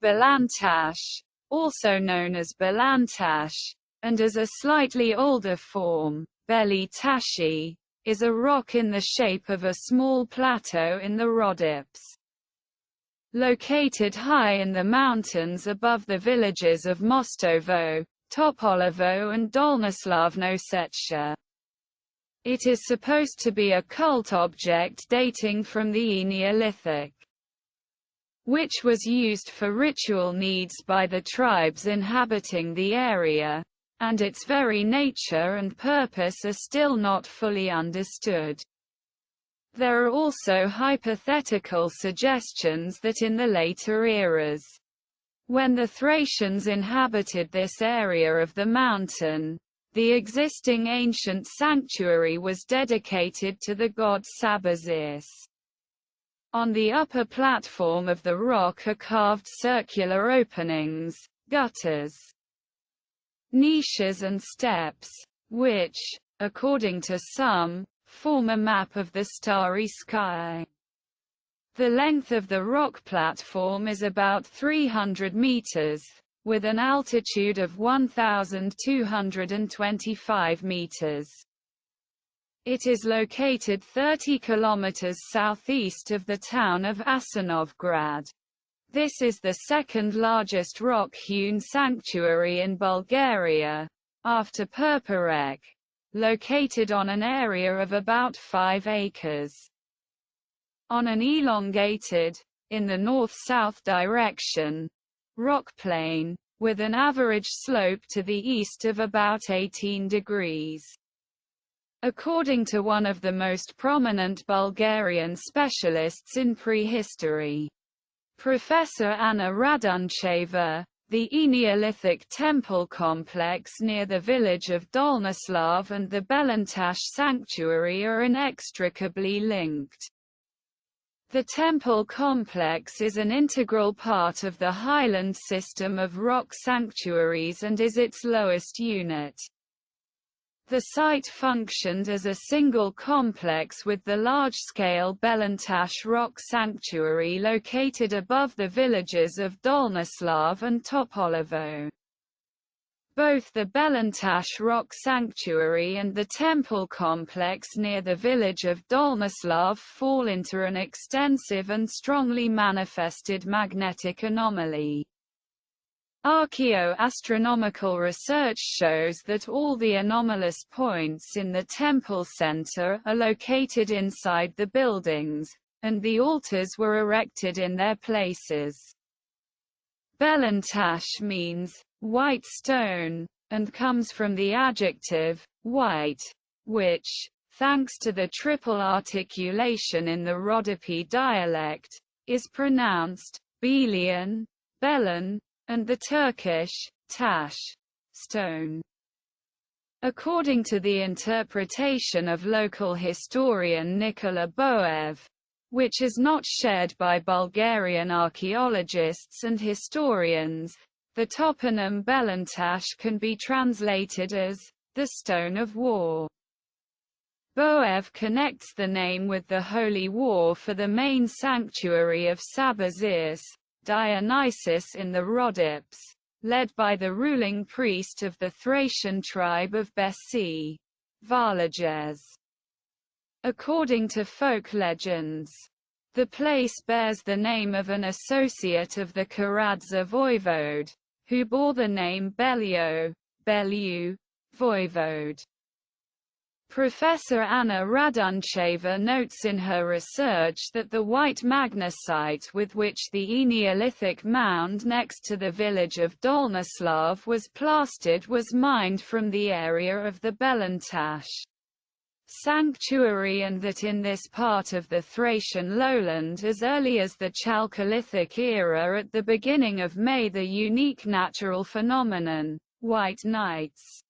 Belintash, also known as Belintash, and as a slightly older form, Belitashi, is a rock in the shape of a small plateau in the Rhodopes. Located high in the mountains above the villages of Mostovo, Topolovo and Dolnoslavno-Setsha. It is supposed to be a cult object dating from the Neolithic, which was used for ritual needs by the tribes inhabiting the area, and its very nature and purpose are still not fully understood. There are also hypothetical suggestions that in the later eras, when the Thracians inhabited this area of the mountain, the existing ancient sanctuary was dedicated to the god Sabazius. On the upper platform of the rock are carved circular openings, gutters, niches and steps, which, according to some, form a map of the starry sky. The length of the rock platform is about 300 meters, with an altitude of 1,225 meters. It is located 30 kilometers southeast of the town of Asanovgrad. This is the second largest rock-hewn sanctuary in Bulgaria, after Purpurek, located on an area of about 5 acres. On an elongated, in the north-south direction, rock plain, with an average slope to the east of about 18 degrees. According to one of the most prominent Bulgarian specialists in prehistory, Professor Anna Raduncheva, the Neolithic temple complex near the village of Dolnoslav and the Belintash sanctuary are inextricably linked. The temple complex is an integral part of the highland system of rock sanctuaries and is its lowest unit. The site functioned as a single complex with the large-scale Belintash Rock Sanctuary located above the villages of Dolnoslav and Topolovo. Both the Belintash Rock Sanctuary and the temple complex near the village of Dolnoslav fall into an extensive and strongly manifested magnetic anomaly. Archaeoastronomical research shows that all the anomalous points in the temple center are located inside the buildings, and the altars were erected in their places. Belintash means white stone, and comes from the adjective white, which, thanks to the triple articulation in the Rhodope dialect, is pronounced Belian, Belin, and the Turkish, tash, stone. According to the interpretation of local historian Nikola Boev, which is not shared by Bulgarian archaeologists and historians, the toponym Belintash can be translated as, the stone of war. Boev connects the name with the holy war for the main sanctuary of Sabazius, Dionysus in the Rhodopes, led by the ruling priest of the Thracian tribe of Bessi, Varlages. According to folk legends, the place bears the name of an associate of the Karadza voivode, who bore the name Belio, voivode. Professor Anna Raduncheva notes in her research that the white magnesite with which the Neolithic mound next to the village of Dolnoslav was plastered was mined from the area of the Belintash sanctuary, and that in this part of the Thracian lowland as early as the Chalcolithic era at the beginning of May the unique natural phenomenon, white nights.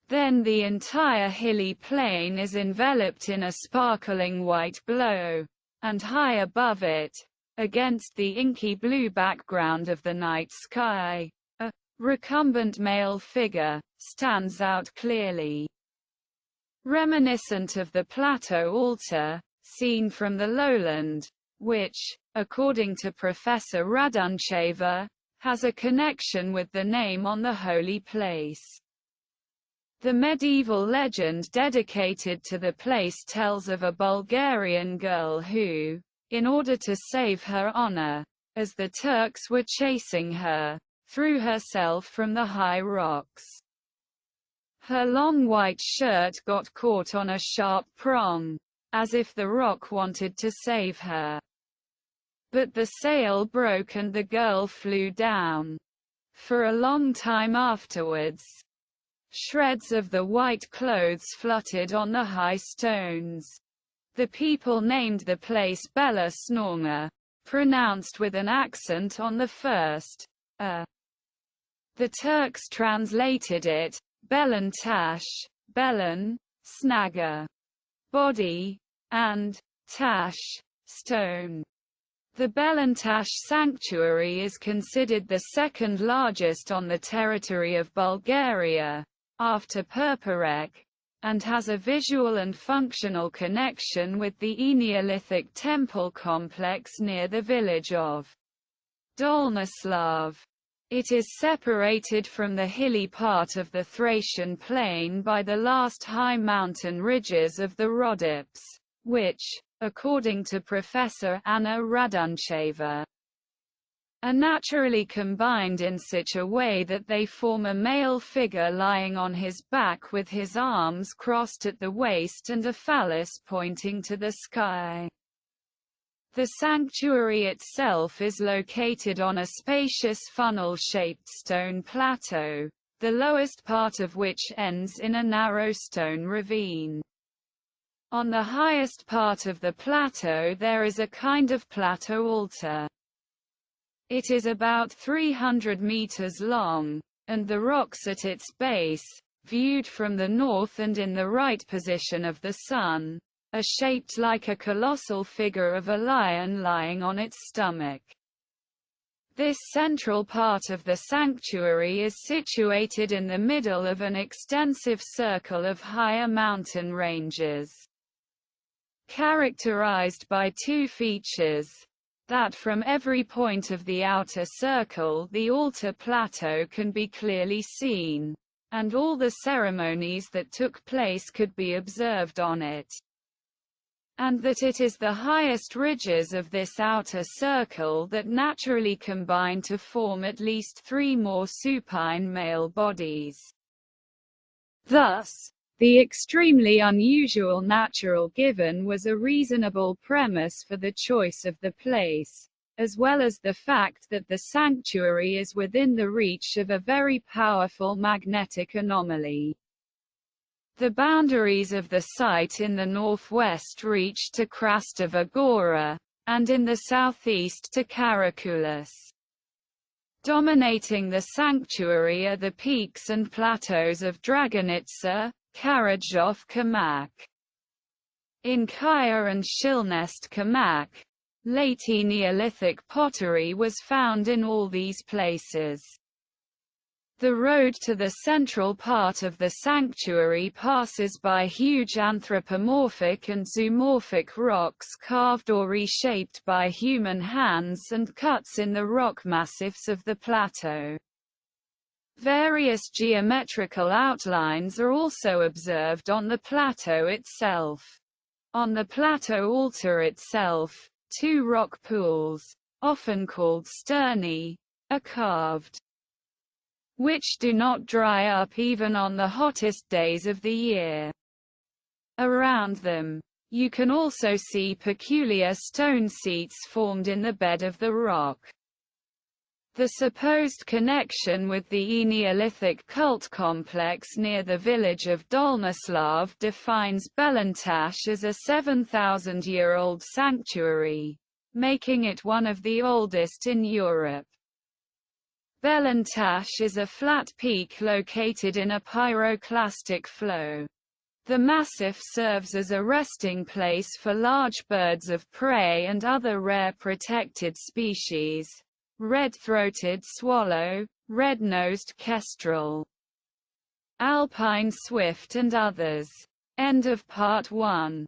Then the entire hilly plain is enveloped in a sparkling white glow, and high above it, against the inky blue background of the night sky, a recumbent male figure stands out clearly. Reminiscent of the plateau altar, seen from the lowland, which, according to Professor Raduncheva, has a connection with the name on the holy place. The medieval legend dedicated to the place tells of a Bulgarian girl who, in order to save her honor, as the Turks were chasing her, threw herself from the high rocks. Her long white shirt got caught on a sharp prong, as if the rock wanted to save her. But the sail broke and the girl flew down. For a long time afterwards, shreds of the white clothes fluttered on the high stones. The people named the place Bela Snorna, pronounced with an accent on the first a. The Turks translated it, Belintash, Belin, Snaga, body, and tash, stone. The Belintash sanctuary is considered the second largest on the territory of Bulgaria, after Purpurek, and has a visual and functional connection with the Neolithic temple complex near the village of Dolnoslav. It is separated from the hilly part of the Thracian plain by the last high mountain ridges of the Rhodopes, which, according to Professor Anna Raduncheva, are naturally combined in such a way that they form a male figure lying on his back with his arms crossed at the waist and a phallus pointing to the sky. The sanctuary itself is located on a spacious funnel-shaped stone plateau, the lowest part of which ends in a narrow stone ravine. On the highest part of the plateau there is a kind of plateau altar. It is about 300 meters long, and the rocks at its base, viewed from the north and in the right position of the sun, are shaped like a colossal figure of a lion lying on its stomach. This central part of the sanctuary is situated in the middle of an extensive circle of higher mountain ranges, characterized by two features: that from every point of the outer circle the altar plateau can be clearly seen, and all the ceremonies that took place could be observed on it, and that it is the highest ridges of this outer circle that naturally combine to form at least three more supine male bodies. Thus, the extremely unusual natural given was a reasonable premise for the choice of the place, as well as the fact that the sanctuary is within the reach of a very powerful magnetic anomaly. The boundaries of the site in the northwest reach to Krastava Gora, and in the southeast to Karakulis. Dominating the sanctuary are the peaks and plateaus of Dragonitsa, Karadzhov Kamak. In Kaya and Shilnest Kamak, late Neolithic pottery was found in all these places. The road to the central part of the sanctuary passes by huge anthropomorphic and zoomorphic rocks carved or reshaped by human hands and cuts in the rock massifs of the plateau. Various geometrical outlines are also observed on the plateau itself. On the plateau altar itself, two rock pools, often called sterni, are carved, which do not dry up even on the hottest days of the year. Around them, you can also see peculiar stone seats formed in the bed of the rock. The supposed connection with the Neolithic cult complex near the village of Dolnoslav defines Belintash as a 7,000-year-old sanctuary, making it one of the oldest in Europe. Belintash is a flat peak located in a pyroclastic flow. The massif serves as a resting place for large birds of prey and other rare protected species: red-throated swallow, red-nosed kestrel, alpine swift and others. End of Part 1.